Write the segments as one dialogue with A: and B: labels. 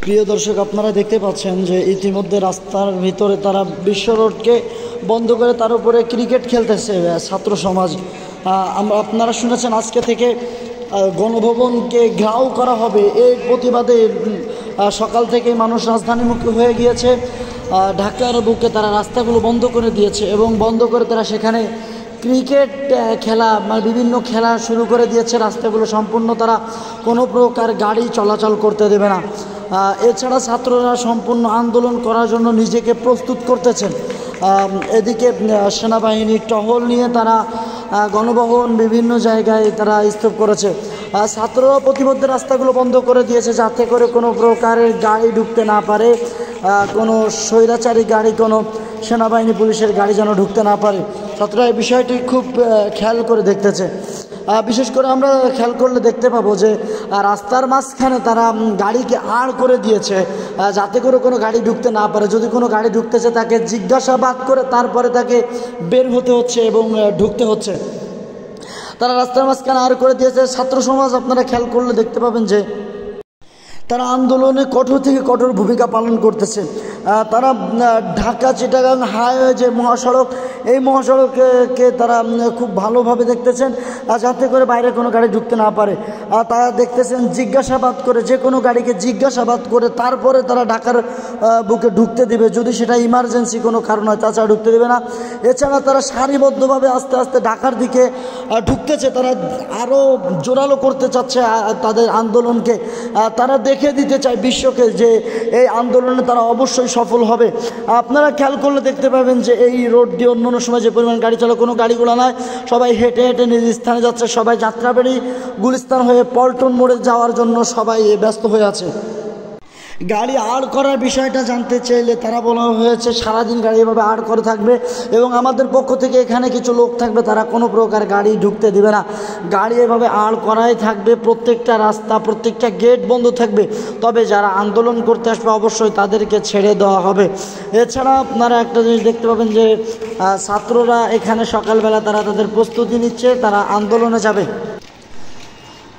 A: প্রিয় দর্শক, আপনারা দেখতে পাচ্ছেন যে ইতিমধ্যে রাস্তার ভিতরে তারা বিশ্ব রোডকে বন্ধ করে তার উপরে ক্রিকেট খেলতেছে ছাত্র সমাজ। আপনারা শুনেছেন আজকে থেকে গণভবনকে ঘেরাও করা হবে। এই প্রতিবাদে সকাল থেকে মানুষ রাজধানীমুখী হয়ে গিয়েছে। ঢাকার বুকে তারা রাস্তাগুলো বন্ধ করে দিয়েছে এবং বন্ধ করে তারা সেখানে ক্রিকেট খেলা বিভিন্ন খেলা শুরু করে দিয়েছে। রাস্তাগুলো সম্পূর্ণ তারা কোনো প্রকার গাড়ি চলাচল করতে দেবে না। এছাড়া ছাত্ররা সম্পূর্ণ আন্দোলন করার জন্য নিজেকে প্রস্তুত করতেছেন। এদিকে সেনাবাহিনী টহল নিয়ে তারা গণভবন বিভিন্ন জায়গায় তারা স্তূপ করেছে। ছাত্ররা প্রতিমধ্যে রাস্তাগুলো বন্ধ করে দিয়েছে যাতে করে কোনো প্রকারের গাড়ি ঢুকতে না পারে, কোনো স্বৈরাচারী গাড়ি, কোনো সেনাবাহিনী পুলিশের গাড়ি যেন ঢুকতে না পারে। ছাত্ররা এই বিষয়টি খুব খেয়াল করে দেখতেছে। বিশেষ করে আমরা খেয়াল করলে দেখতে পাবো যে রাস্তার মাঝখানে তারা গাড়িকে আড় করে দিয়েছে যাতে করে কোনো গাড়ি ঢুকতে না পারে। যদি কোনো গাড়ি ঢুকতেছে তাকে জিজ্ঞাসাবাদ করে তারপরে তাকে বের হতে হচ্ছে এবং ঢুকতে হচ্ছে। তারা রাস্তার মাঝখানে আড় করে দিয়েছে। ছাত্র সমাজ আপনারা খেয়াল করলে দেখতে পাবেন যে তারা আন্দোলনে কঠোর থেকে কঠোর ভূমিকা পালন করতেছে। তারা ঢাকা চিটাগাং হাইওয়ে যে মহাসড়ক, এই মহাসড়ককে তারা খুব ভালোভাবে দেখতেছেন যাতে করে বাইরে কোনো গাড়ি ঢুকতে না পারে। তারা দেখতেছেন জিজ্ঞাসাবাদ করে, যে কোনো গাড়িকে জিজ্ঞাসাবাদ করে তারপরে তারা ঢাকার বুকে ঢুকতে দিবে, যদি সেটা ইমার্জেন্সি কোনো কারণ হয়, তাছাড়া ঢুকতে দেবে না। এছাড়া তারা সারিবদ্ধভাবে আস্তে আস্তে ঢাকার দিকে ঢুকতেছে। তারা আরও জোরালো করতে চাচ্ছে তাদের আন্দোলনকে। তারা দেখে দিতে চায় বিশ্বকে যে এই আন্দোলনে তারা অবশ্যই সফল হবে। আপনারা খেয়াল করলে দেখতে পাবেন যে এই রোড দিয়ে অন্য সময় যে পরিমাণ গাড়ি চলে, কোনো গাড়িগুলো নয়, সবাই হেঁটে হেঁটে নিজ স্থানে যাচ্ছে। সবাই যাত্রাবাড়ি গুলিস্তান হয়ে পল্টন মোড়ে যাওয়ার জন্য সবাই ব্যস্ত হয়ে আছে। গাড়ি আড় করার বিষয়টা জানতে চাইলে তারা বলা হয়েছে সারাদিন গাড়ি এভাবে আড় করে থাকবে এবং আমাদের পক্ষ থেকে এখানে কিছু লোক থাকবে, তারা কোনো প্রকার গাড়ি ঢুকতে দিবে না। গাড়ি এভাবে আড় করাই থাকবে, প্রত্যেকটা রাস্তা প্রত্যেকটা গেট বন্ধ থাকবে। তবে যারা আন্দোলন করতে আসবে অবশ্যই তাদেরকে ছেড়ে দেওয়া হবে। এছাড়া আপনারা একটা জিনিস দেখতে পাবেন যে ছাত্ররা এখানে সকালবেলা তারা তাদের প্রস্তুতি নিচ্ছে, তারা আন্দোলনে যাবে।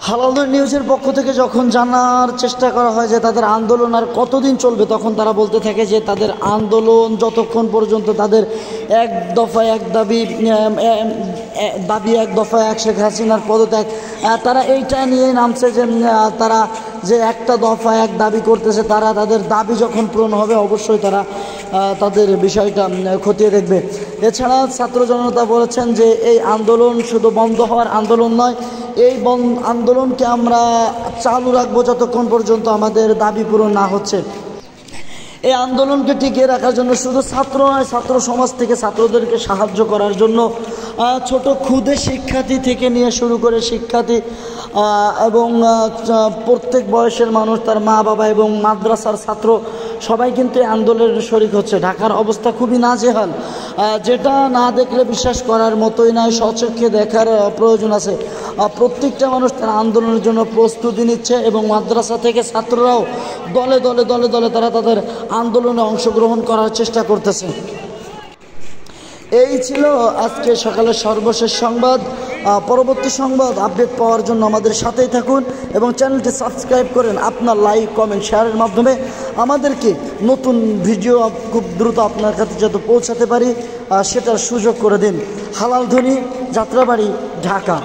A: হালাল নিউজের পক্ষ থেকে যখন জানার চেষ্টা করা হয় যে তাদের আন্দোলন আর কতদিন চলবে, তখন তারা বলতে থাকে যে তাদের আন্দোলন যতক্ষণ পর্যন্ত তাদের এক দফা এক দাবি এক দফা এক শেখ হাসিনার পদত্যাগ, তারা এইটা নিয়ে নামছে যে তারা যে একটা দফা এক দাবি করতেছে, তারা তাদের দাবি যখন পূরণ হবে অবশ্যই তারা তাদের বিষয়টা খতিয়ে দেখবে। এছাড়া ছাত্র জনতা বলেছেন যে এই আন্দোলন শুধু বন্ধ হওয়ার আন্দোলন নয়, এই আন্দোলনকে আমরা চালু রাখবো যতক্ষণ পর্যন্ত আমাদের দাবি পূরণ না হচ্ছে। এই আন্দোলনকে টিকিয়ে রাখার জন্য শুধু ছাত্র নয়, ছাত্র সমাজ থেকে ছাত্রদেরকে সাহায্য করার জন্য ছোট ক্ষুদে শিক্ষার্থী থেকে নিয়ে শুরু করে শিক্ষার্থী এবং প্রত্যেক বয়সের মানুষ, তার মা বাবা এবং মাদ্রাসার ছাত্র সবাই কিন্তু এই আন্দোলনের শরিক হচ্ছে। ঢাকার অবস্থা খুবই নাজেহাল, যেটা না দেখলে বিশ্বাস করার মতোই নয়, স্বচক্ষে দেখার প্রয়োজন আছে। প্রত্যেকটা মানুষ তার আন্দোলনের জন্য প্রস্তুতি নিচ্ছে এবং মাদ্রাসা থেকে ছাত্ররাও দলে দলে দলে দলে তারা তাদের আন্দোলনে অংশগ্রহণ করার চেষ্টা করতেছে। এই ছিল আজকে সকালের সর্বশেষ সংবাদ। পরবর্তী সংবাদ আপডেট পাওয়ার জন্য আমাদের সাথেই থাকুন এবং চ্যানেলটি সাবস্ক্রাইব করেন। আপনার লাইক কমেন্ট শেয়ারের মাধ্যমে আমাদেরকে নতুন ভিডিও খুব দ্রুত আপনার কাছে যাতে পৌঁছাতে পারি সেটার সুযোগ করে দিন। হালাল ধ্বনি, যাত্রাবাড়ি, ঢাকা।